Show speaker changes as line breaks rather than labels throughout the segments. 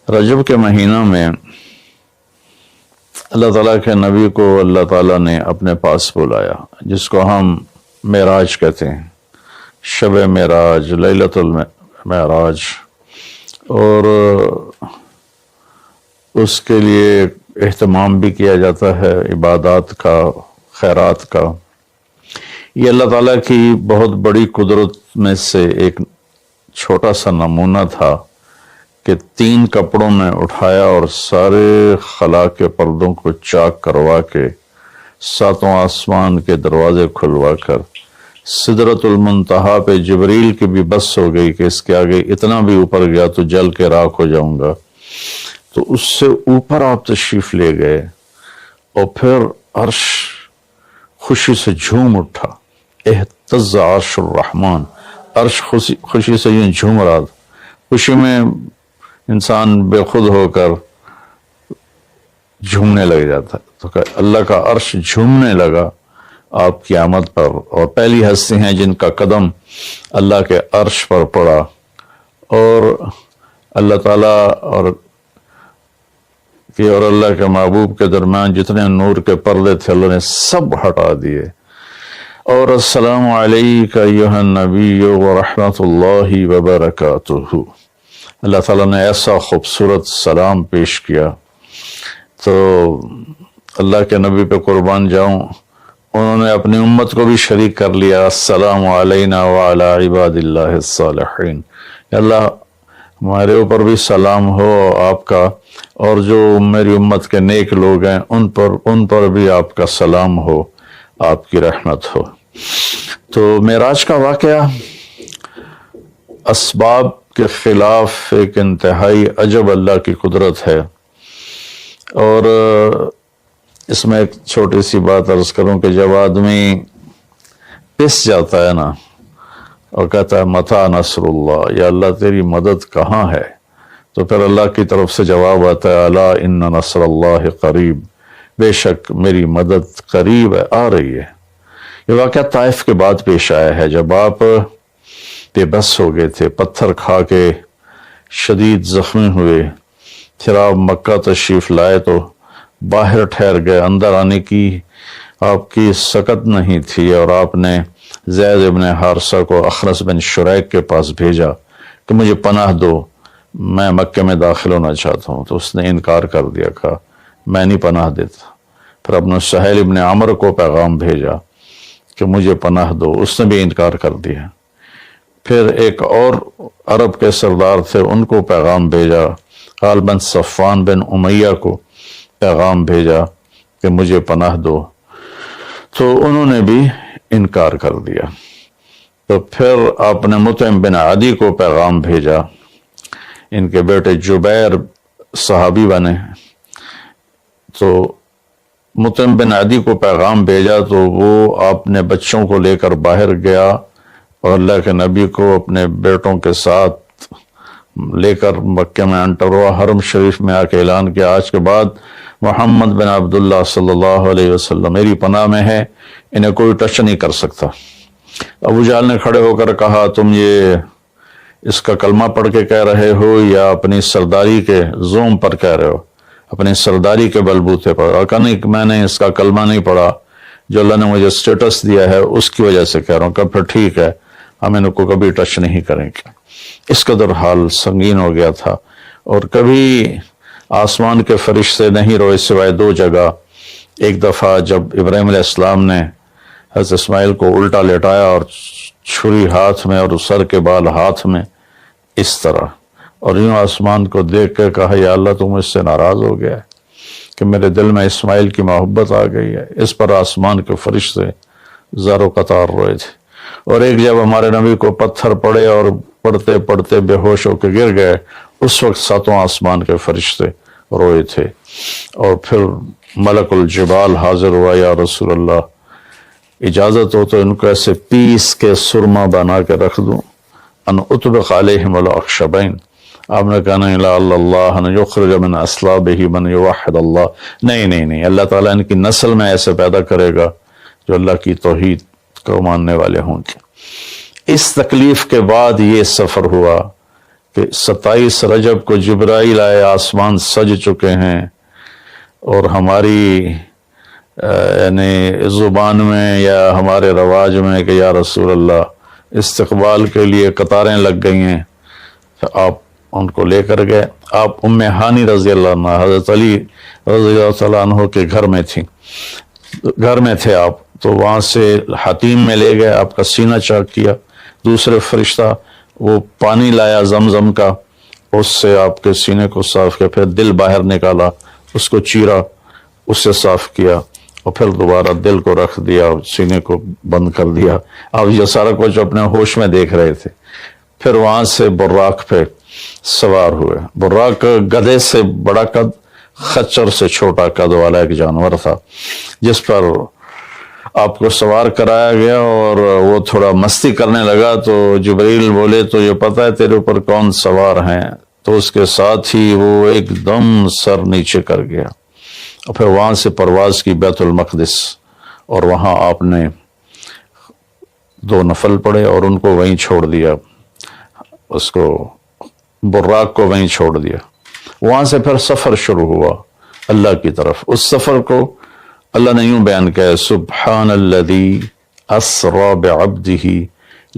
رجب کے مہینہ میں اللہ تعالیٰ کے نبی کو اللہ تعالیٰ نے اپنے پاس بلایا، جس کو ہم معراج کہتے ہیں، شب معراج، لیلۃ المعراج، اور اس کے لیے اہتمام بھی کیا جاتا ہے عبادات کا، خیرات کا۔ یہ اللہ تعالیٰ کی بہت بڑی قدرت میں سے ایک چھوٹا سا نمونہ تھا کہ 3 کپڑوں میں اٹھایا اور سارے خلا کے پردوں کو چاک کروا کے 7 آسمان کے دروازے کھلوا کر سدرۃ المنتہا پہ جبریل کی بھی بس ہو گئی کہ اس کے آگے اتنا بھی اوپر گیا تو جل کے راکھ ہو جاؤں گا، تو اس سے اوپر آپ تشریف لے گئے، اور پھر عرش خوشی سے جھوم اٹھا، اہتز عرش الرحمن، عرش خوشی سے یوں جھوم رہا تھا۔ خوشی میں انسان بے خود ہو کر جھومنے لگ جاتا ہے، تو اللہ کا عرش جھومنے لگا آپ کی آمد پر، اور پہلی ہستی ہیں جن کا قدم اللہ کے عرش پر پڑا، اور اللہ تعالیٰ اور اللہ کے محبوب کے درمیان جتنے نور کے پردے تھے اللہ نے سب ہٹا دیے، اور السلام علیک ایھا النبی ورحمۃ اللہ وبرکاتہ۔ اللہ تعالیٰ نے ایسا خوبصورت سلام پیش کیا، تو اللہ کے نبی پہ قربان جاؤں، انہوں نے اپنی امت کو بھی شریک کر لیا، السلام علینا وعلی عباد اللہ الصالحین، اللہ ہمارے اوپر بھی سلام ہو آپ کا، اور جو میری امت کے نیک لوگ ہیں ان پر بھی آپ کا سلام ہو، آپ کی رحمت ہو۔ تو معراج کا واقعہ اسباب کے خلاف ایک انتہائی عجب اللہ کی قدرت ہے، اور اس میں ایک چھوٹی سی بات عرض کروں کہ جب آدمی پس جاتا ہے نا اور کہتا ہے متی نصر اللہ، یا اللہ تیری مدد کہاں ہے، تو پھر اللہ کی طرف سے جواب آتا ہے الا ان نصر اللہ قریب، بے شک میری مدد قریب ہے، آ رہی ہے۔ یہ واقعہ طائف کے بعد پیش آیا ہے، جب آپ بے بس ہو گئے تھے، پتھر کھا کے شدید زخمی ہوئے، پھر آپ مکہ تشریف لائے تو باہر ٹھہر گئے، اندر آنے کی آپ کی سکت نہیں تھی، اور آپ نے زید ابن حارثہ کو اخنس بن شریک کے پاس بھیجا کہ مجھے پناہ دو، میں مکہ میں داخل ہونا چاہتا ہوں، تو اس نے انکار کر دیا، کہا میں نہیں پناہ دیتا۔ پھر اپنے سہیل ابن عمرو کو پیغام بھیجا کہ مجھے پناہ دو، اس نے بھی انکار کر دیا۔ پھر ایک اور عرب کے سردار تھے، ان کو پیغام بھیجا، غالباً صفوان بن امیہ کو پیغام بھیجا کہ مجھے پناہ دو، تو انہوں نے بھی انکار کر دیا۔ تو پھر آپ نے مطعم بن عدی کو پیغام بھیجا، ان کے بیٹے جبیر صحابی بنے، تو مطعم بن عدی کو پیغام بھیجا تو وہ اپنے بچوں کو لے کر باہر گیا، اور اللہ کے نبی کو اپنے بیٹوں کے ساتھ لے کر مکہ میں انٹر ہوا، حرم شریف میں آ کے اعلان کیا آج کے بعد محمد بن عبداللہ صلی اللہ علیہ وسلم میری پناہ میں ہے، انہیں کوئی ٹچ نہیں کر سکتا۔ ابو جہل نے کھڑے ہو کر کہا تم یہ اس کا کلمہ پڑھ کے کہہ رہے ہو یا اپنی سرداری کے زوم پر کہہ رہے ہو، اپنی سرداری کے بلبوتے پر؟ اور کہا نہیں، میں نے اس کا کلمہ نہیں پڑھا، جو اللہ نے مجھے سٹیٹس دیا ہے اس کی وجہ سے کہہ رہا ہوں۔ کہ پھر ٹھیک ہے، ہم ان کو کبھی ٹچ نہیں کریں گے۔ اس قدر حال سنگین ہو گیا تھا، اور کبھی آسمان کے فرشتے نہیں روئے سوائے 2 جگہ۔ ایک دفعہ جب ابراہیم علیہ السلام نے حضرت اسماعیل کو الٹا لٹایا اور چھری ہاتھ میں اور سر کے بال ہاتھ میں اس طرح، اور یوں آسمان کو دیکھ کر کہا یا اللہ تو مجھ سے ناراض ہو گیا ہے کہ میرے دل میں اسماعیل کی محبت آ گئی ہے۔ اس پر آسمان کے فرشتے زار و قطار روئے تھے۔ اور ایک جب ہمارے نبی کو پتھر پڑے اور پڑھتے پڑھتے بے ہوش ہو کے گر گئے، اس وقت 7 آسمان کے فرشتے روئے تھے، اور پھر ملک الجبال حاضر ہوا، یا رسول اللہ اجازت ہو تو ان کو ایسے پیس کے سرما بنا کے رکھ دوں، ان اطبق علیہم الاخشبین۔ آپ نے کہا نہیں، لا اللہ ان یخرج من اصلابہ من یوحد اللہ، نہیں، اللہ تعالیٰ ان کی نسل میں ایسے پیدا کرے گا جو اللہ کی توحید کو ماننے والے ہوں گے۔ اس تکلیف کے بعد یہ سفر ہوا کہ 27 رجب کو جبرائیل آئے، آسمان سج چکے ہیں، اور ہماری یعنی زبان میں یا ہمارے رواج میں کہ یا رسول اللہ استقبال کے لیے قطاریں لگ گئی ہیں، آپ ان کو لے کر گئے۔ آپ ام ہانی رضی اللہ عنہ، حضرت علی رضی اللہ تعالیٰ عنہ کے گھر میں تھے آپ، تو وہاں سے حتیم میں لے گئے، آپ کا سینہ چاک کیا، دوسرے فرشتہ وہ پانی لایا زمزم کا، اس سے آپ کے سینے کو صاف کیا، پھر دل باہر نکالا، اس کو چیرا، اس سے صاف کیا، اور پھر دوبارہ دل کو رکھ دیا، سینے کو بند کر دیا۔ آپ یہ سارا کچھ اپنے ہوش میں دیکھ رہے تھے۔ پھر وہاں سے براق پہ سوار ہوئے۔ براق گدھے سے بڑا قد، خچر سے چھوٹا قد والا ایک جانور تھا، جس پر آپ کو سوار کرایا گیا، اور وہ تھوڑا مستی کرنے لگا تو جبریل بولے تو یہ پتہ ہے تیرے اوپر کون سوار ہیں؟ تو اس کے ساتھ ہی وہ ایک دم سر نیچے کر گیا، اور پھر وہاں سے پرواز کی بیت المقدس، اور وہاں آپ نے 2 نفل پڑھے اور ان کو وہیں چھوڑ دیا، اس کو براق کو وہیں چھوڑ دیا۔ وہاں سے پھر سفر شروع ہوا اللہ کی طرف۔ اس سفر کو اللہ نے یوں بیان کیا، سبحان الذی اسری بعبدہ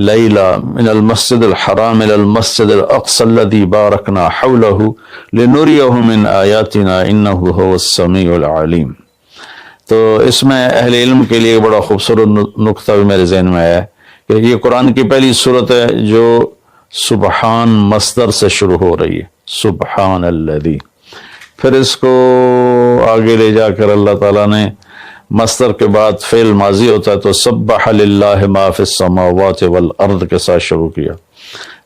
لیلا من المسجد الحرام الى المسجد الاقصى الذي باركنا حوله لنريه من آیاتنا انہ هو السمیع العلیم۔ تو اس میں اہل علم کے لیے بڑا خوبصورت نقطہ بھی میرے ذہن میں آیا کہ یہ قرآن کی پہلی سورت ہے جو سبحان مصدر سے شروع ہو رہی ہے، سبحان الذی۔ پھر اس کو آگے لے جا کر اللہ تعالیٰ نے مصدر کے بعد فعل ماضی ہوتا ہے تو سبح للہ ما فی السماوات والارض کے ساتھ شروع کیا،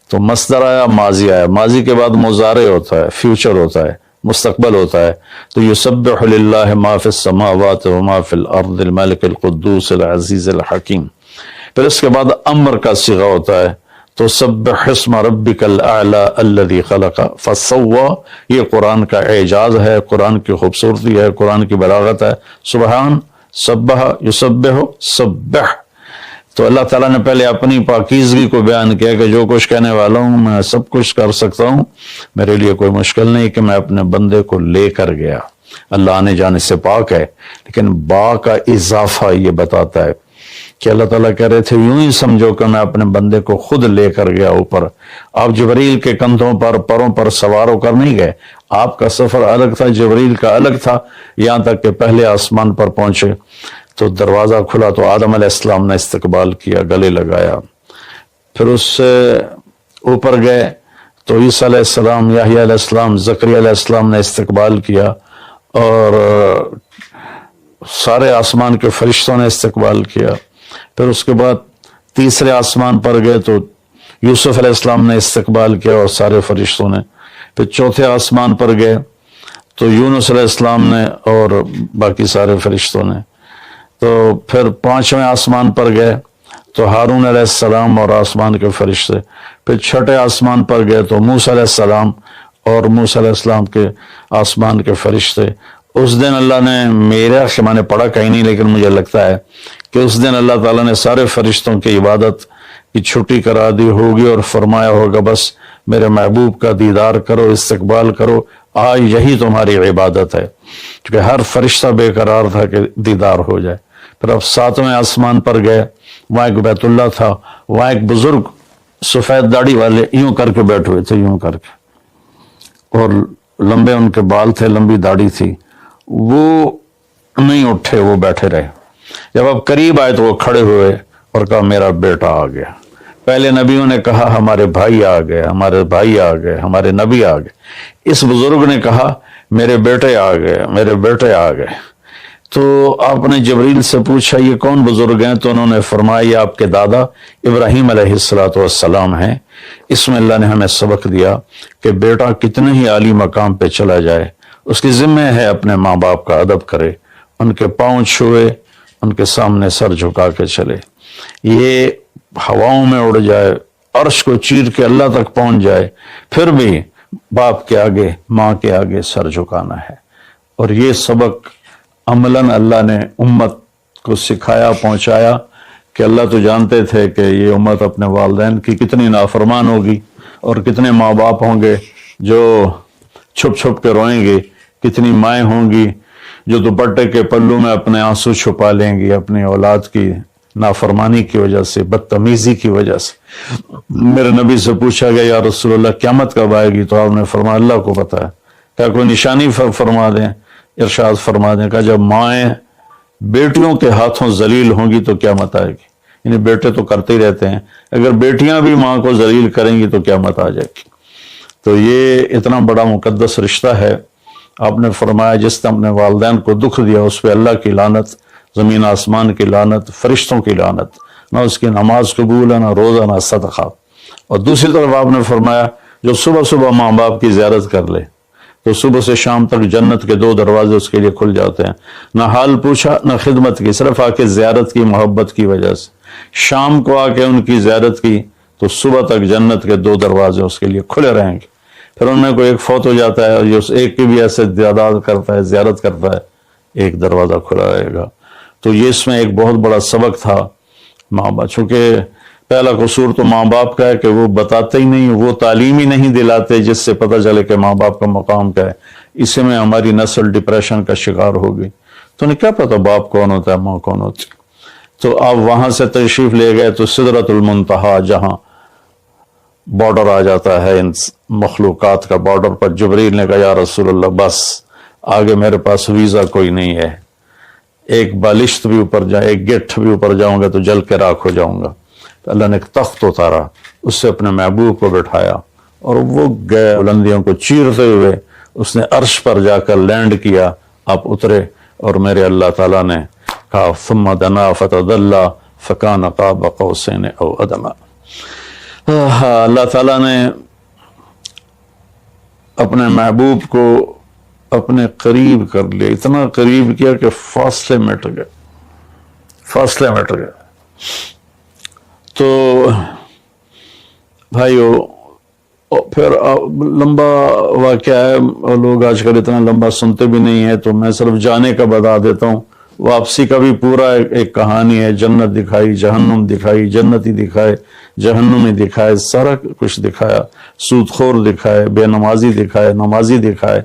تو مصدر آیا، ماضی آیا، ماضی کے بعد مضارع ہوتا ہے، فیوچر ہوتا ہے، مستقبل ہوتا ہے، تو یسبح للہ ما فی السماوات وما فی الارض الملک القدوس العزیز الحکیم۔ پھر اس کے بعد امر کا صیغہ ہوتا ہے تو سبح اسم ربک الاعلی الذی خلق فسوی۔ یہ قرآن کا اعجاز ہے، قرآن کی خوبصورتی ہے، قرآن کی بلاغت ہے۔ سبحان، سبح، یسبح، سبح۔ تو اللہ تعالیٰ نے پہلے اپنی پاکیزگی کو بیان کیا کہ جو کچھ کہنے والا ہوں میں سب کچھ کر سکتا ہوں، میرے لیے کوئی مشکل نہیں کہ میں اپنے بندے کو لے کر گیا۔ اللہ آنے جانے سے پاک ہے، لیکن با کا اضافہ یہ بتاتا ہے کہ اللہ تعالیٰ کہہ رہے تھے یوں ہی سمجھو کہ میں اپنے بندے کو خود لے کر گیا اوپر۔ آپ جبریل کے کندھوں پر، پروں پر سوار ہو کر نہیں گئے، آپ کا سفر الگ تھا، جبریل کا الگ تھا، یہاں تک کہ پہلے آسمان پر پہنچے تو دروازہ کھلا تو آدم علیہ السلام نے استقبال کیا، گلے لگایا۔ پھر اس سے اوپر گئے تو عیسیٰ علیہ السلام، یحییٰ علیہ السلام، زکریا علیہ السلام نے استقبال کیا، اور سارے آسمان کے فرشتوں نے استقبال کیا۔ پھر اس کے بعد تیسرے آسمان پر گئے تو یوسف علیہ السلام نے استقبال کیا اور سارے فرشتوں نے۔ پھر چوتھے آسمان پر گئے تو یونس علیہ السلام نے اور باقی سارے فرشتوں نے۔ تو پھر پانچویں آسمان پر گئے تو ہارون علیہ السلام اور آسمان کے فرشتے۔ پھر چھٹے آسمان پر گئے تو موسیٰ علیہ السلام اور موسیٰ علیہ السلام کے آسمان کے فرشتے۔ اس دن اللہ نے، میرا میں نے پڑھا کہیں نہیں لیکن مجھے لگتا ہے کہ اس دن اللہ تعالیٰ نے سارے فرشتوں کی عبادت کی چھٹی کرا دی ہوگی اور فرمایا ہوگا بس میرے محبوب کا دیدار کرو، استقبال کرو، آج یہی تمہاری عبادت ہے، کیونکہ ہر فرشتہ بے قرار تھا کہ دیدار ہو جائے۔ پھر اب ساتویں آسمان پر گئے، وہاں ایک بیت اللہ تھا، وہاں ایک بزرگ سفید داڑھی والے یوں کر کے بیٹھے ہوئے تھے، یوں کر کے، اور لمبے ان کے بال تھے، لمبی داڑھی تھی، وہ نہیں اٹھے، وہ بیٹھے رہے۔ جب اب قریب آئے تو وہ کھڑے ہوئے اور کہا میرا بیٹا آ گیا۔ پہلے نبیوں نے کہا ہمارے بھائی آ گئے، ہمارے بھائی آ گئے، ہمارے نبی آ گئے۔ اس بزرگ نے کہا میرے بیٹے آ گئے، میرے بیٹے آ گئے۔ تو آپ نے جبریل سے پوچھا یہ کون بزرگ ہیں؟ تو انہوں نے فرمایا یہ آپ کے دادا ابراہیم علیہ السلام ہیں۔ اس میں اللہ نے ہمیں سبق دیا کہ بیٹا کتنے ہی عالی مقام پہ چلا جائے، اس کی ذمہ ہے اپنے ماں باپ کا ادب کرے، ان کے پاؤں چھوئے، ان کے سامنے سر جھکا کے چلے، یہ ہواؤں میں اڑ جائے، عرش کو چیر کے اللہ تک پہنچ جائے، پھر بھی باپ کے آگے، ماں کے آگے سر جھکانا ہے۔ اور یہ سبق عملاً اللہ نے امت کو سکھایا، پہنچایا کہ اللہ تو جانتے تھے کہ یہ امت اپنے والدین کی کتنی نافرمان ہوگی، اور کتنے ماں باپ ہوں گے جو چھپ چھپ کے روئیں گے، کتنی مائیں ہوں گی جو دوپٹے کے پلو میں اپنے آنسو چھپا لیں گی اپنی اولاد کی نافرمانی کی وجہ سے، بدتمیزی کی وجہ سے۔ میرے نبی سے پوچھا گیا یا رسول اللہ قیامت کب آئے گی؟ تو آپ نے فرمایا اللہ کو پتہ ہے۔ کیا کوئی نشانی فرما دیں؟ ارشاد فرما دیں کہ جب مائیں بیٹیوں کے ہاتھوں ذلیل ہوں گی تو قیامت آئے گی۔ یعنی بیٹے تو کرتے ہی رہتے ہیں، اگر بیٹیاں بھی ماں کو ذلیل کریں گی تو قیامت آ جائے گی۔ تو یہ اتنا بڑا مقدس رشتہ ہے۔ آپ نے فرمایا جس نے اپنے والدین کو دکھ دیا اس پہ اللہ کی لعنت، زمین آسمان کی لعنت، فرشتوں کی لعنت، نہ اس کی نماز قبول ہے، نہ روزہ، نہ صدقہ۔ اور دوسری طرف آپ نے فرمایا جو صبح صبح ماں باپ کی زیارت کر لے تو صبح سے شام تک جنت کے 2 دروازے اس کے لیے کھل جاتے ہیں۔ نہ حال پوچھا نہ خدمت کی، صرف آ کے زیارت کی محبت کی وجہ سے، شام کو آ کے ان کی زیارت کی تو صبح تک جنت کے 2 دروازے اس کے لیے کھلے رہیں گے۔ پھر ان میں کوئی ایک فوت ہو جاتا ہے اور جو اس ایک کی بھی ایسے تعداد کرتا ہے، زیارت کرتا ہے، ایک دروازہ کھلا رہے گا۔ تو یہ اس میں ایک بہت بڑا سبق تھا ماں باپ، چونکہ پہلا قصور تو ماں باپ کا ہے کہ وہ بتاتے ہی نہیں، وہ تعلیم ہی نہیں دلاتے جس سے پتہ چلے کہ ماں باپ کا مقام کیا ہے۔ اسی میں ہماری نسل ڈپریشن کا شکار ہوگی۔ تو انہیں کیا پتا باپ کون ہوتا ہے، ماں کون ہوتی ہے؟ تو آپ وہاں سے تشریف لے گئے تو سدرۃ المنتہا، جہاں بارڈر آ جاتا ہے ان مخلوقات کا، بارڈر پر جبریل نے کہا یا رسول اللہ بس آگے میرے پاس ویزا کوئی نہیں ہے، ایک بالشت بھی اوپر جائے، ایک گٹھ بھی اوپر جاؤں گا تو جل کے راکھ ہو جاؤں گا۔ تو اللہ نے ایک تخت اتارا، اس سے اپنے محبوب کو بٹھایا اور وہ گئے بلندیوں کو چیرتے ہوئے، اس نے عرش پر جا کر لینڈ کیا، آپ اترے اور میرے اللہ تعالیٰ نے کہا ثم دنا فتدلی فکان قاب قوسین او ادنی۔ اللہ تعالیٰ نے اپنے محبوب کو اپنے قریب کر لیا، اتنا قریب کیا کہ فاصلے مٹ گئے، فاصلے مٹ گئے۔ تو بھائیو پھر لمبا واقعہ ہے، لوگ آج کل اتنا لمبا سنتے بھی نہیں ہیں، تو میں صرف جانے کا بتا دیتا ہوں۔ واپسی کا بھی پورا ایک کہانی ہے، جنت دکھائی، جہنم دکھائی، جنتی دکھائے، جہنمی دکھائے، سارا کچھ دکھایا، سود خور دکھائے، بے نمازی دکھائے، نمازی دکھائے،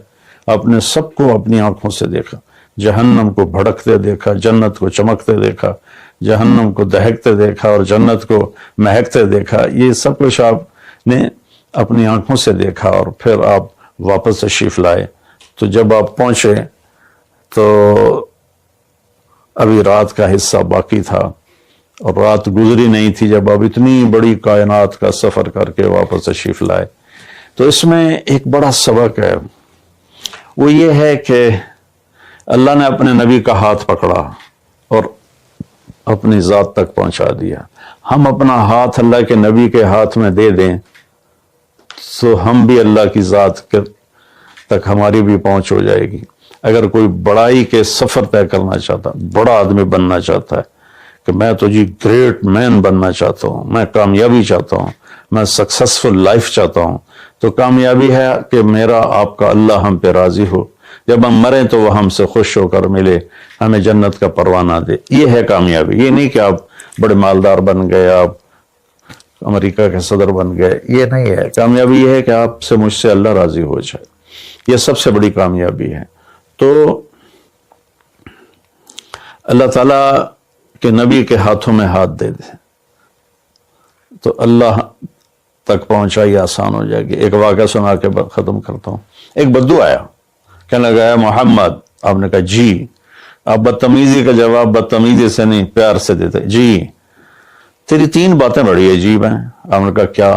آپ نے سب کو اپنی آنکھوں سے دیکھا۔ جہنم کو بھڑکتے دیکھا، جنت کو چمکتے دیکھا، جہنم کو دہکتے دیکھا اور جنت کو مہکتے دیکھا۔ یہ سب کچھ آپ نے اپنی آنکھوں سے دیکھا اور پھر آپ واپس تشریف لائے۔ تو جب آپ پہنچے تو ابھی رات کا حصہ باقی تھا اور رات گزری نہیں تھی جب آپ اتنی بڑی کائنات کا سفر کر کے واپس تشریف لائے۔ تو اس میں ایک بڑا سبق ہے، وہ یہ ہے کہ اللہ نے اپنے نبی کا ہاتھ پکڑا اور اپنی ذات تک پہنچا دیا۔ ہم اپنا ہاتھ اللہ کے نبی کے ہاتھ میں دے دیں تو ہم بھی اللہ کی ذات تک ہماری بھی پہنچ ہو جائے گی۔ اگر کوئی بڑائی کے سفر طے کرنا چاہتا، بڑا آدمی بننا چاہتا ہے کہ میں تو جی گریٹ مین بننا چاہتا ہوں، میں کامیابی چاہتا ہوں، میں سکسسفل لائف چاہتا ہوں، تو کامیابی ہے کہ میرا آپ کا اللہ ہم پہ راضی ہو، جب ہم مریں تو وہ ہم سے خوش ہو کر ملے، ہمیں جنت کا پروانہ دے۔ یہ ہے کامیابی۔ یہ نہیں کہ آپ بڑے مالدار بن گئے، آپ امریکہ کے صدر بن گئے، یہ نہیں ہے کامیابی۔ یہ ہے کہ آپ سے مجھ سے اللہ راضی ہو جائے، یہ سب سے بڑی کامیابی ہے۔ تو اللہ تعالیٰ کے نبی کے ہاتھوں میں ہاتھ دے دے تو اللہ تک پہنچائی آسان ہو جائے گی۔ ایک واقعہ سنا کے ختم کرتا ہوں۔ ایک بدو آیا، کہنے لگا محمد، آپ نے کہا جی۔ آپ بدتمیزی کا جواب بدتمیزی سے نہیں پیار سے دیتے، جی تیری 3 باتیں بڑی عجیب ہیں۔ آپ نے کہا کیا؟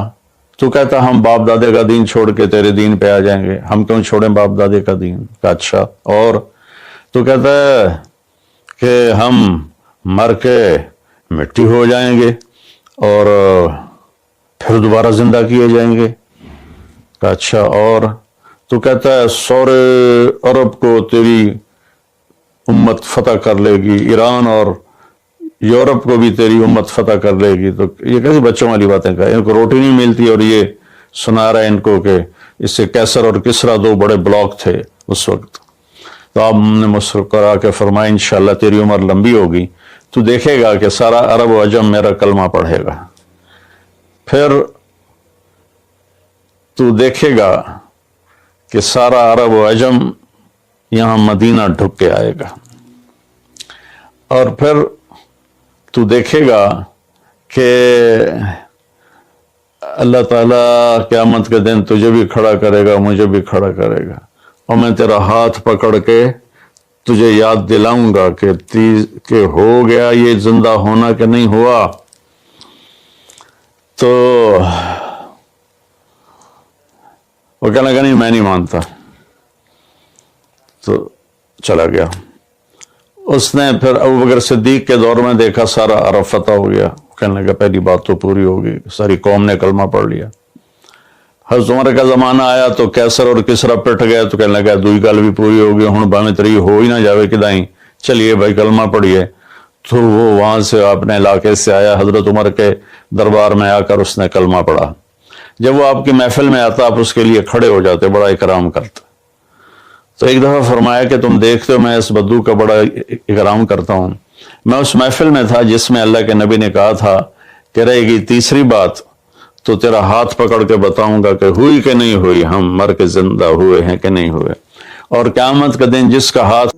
تو کہتا ہم باپ دادے کا دین چھوڑ کے تیرے دین پہ آ جائیں گے۔ ہم کیوں چھوڑیں باپ دادے کا دین؟ کہا اچھا اور؟ تو کہتا ہے کہ ہم مر کے مٹی ہو جائیں گے اور پھر دوبارہ زندہ کیے جائیں گے۔ کہا اچھا اور؟ تو کہتا ہے سورے عرب کو تیری امت فتح کر لے گی، ایران اور یورپ کو بھی تیری امت فتح کر لے گی۔ تو یہ کیسی بچوں والی باتیں کہا، ان کو روٹی نہیں ملتی اور یہ سنا رہا ہے ان کو کہ اس سے کیسر اور کسرا 2 بڑے بلاک تھے اس وقت۔ تو آپ نے مسکرا کے فرمایا انشاءاللہ تیری عمر لمبی ہوگی، تو دیکھے گا کہ سارا عرب و عجم میرا کلمہ پڑھے گا۔ پھر تو دیکھے گا کہ سارا عرب و عجم یہاں مدینہ ڈھک کے آئے گا، اور پھر تو دیکھے گا کہ اللہ تعالیٰ قیامت کے دن تجھے بھی کھڑا کرے گا، مجھے بھی کھڑا کرے گا، اور میں تیرا ہاتھ پکڑ کے تجھے یاد دلاؤں گا کہ ہو گیا یہ زندہ ہونا کہ نہیں ہوا۔ تو وہ کہنے لگا نہیں میں نہیں مانتا، تو چلا گیا۔ اس نے پھر ابوبکر صدیق کے دور میں دیکھا سارا عرب فتح ہو گیا، کہنے لگا پہلی بات تو پوری ہوگی، ساری قوم نے کلمہ پڑھ لیا۔ حضرت عمر کا زمانہ آیا تو کیسر اور کسرا پٹ گئے، تو کہنے لگا دوئی گل بھی پوری ہوگی، ہن باویں تری ہو ہی نہ جاوے کدائیں، چلیے بھائی کلمہ پڑھیے۔ تو وہ وہاں سے اپنے علاقے سے آیا، حضرت عمر کے دربار میں آ کر اس نے کلمہ پڑھا۔ جب وہ آپ کی محفل میں آتا آپ اس کے لیے کھڑے ہو جاتے، بڑا اکرام کرتے۔ تو ایک دفعہ فرمایا کہ تم دیکھتے ہو میں اس بدو کا بڑا اکرام کرتا ہوں، میں اس محفل میں تھا جس میں اللہ کے نبی نے کہا تھا کہ رہے گی تیسری بات تو تیرا ہاتھ پکڑ کے بتاؤں گا کہ ہوئی کہ نہیں ہوئی، ہم مر کے زندہ ہوئے ہیں کہ نہیں ہوئے، اور قیامت کا دن جس کا ہاتھ